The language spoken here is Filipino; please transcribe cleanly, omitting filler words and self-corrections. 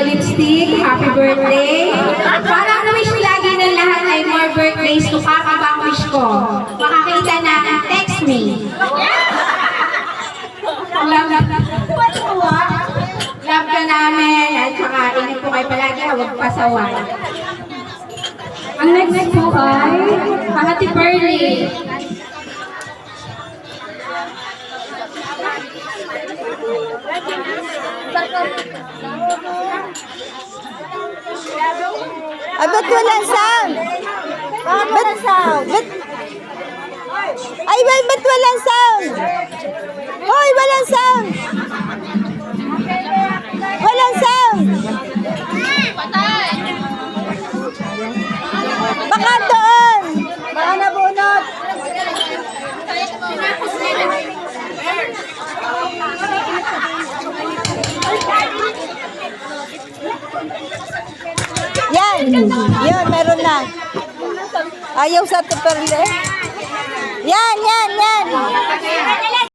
lipstick. Happy birthday. Parang wish lagi ng lahat ay more birthdays to come. Iba ang wish ko. Makakita na, text me. Love ka namin. At saka ingat po kayo palagi. Huwag pasaway. Ang next po ay Ate Pearly. Ay, ba't walang sound? Bakit walang sound? Ay, ba't walang sound? Hoy, walang sound! Walang sound! Baka doon! Baka nabunot! Yan! Yun, meron na. Ayaw sa tuperle. Yan!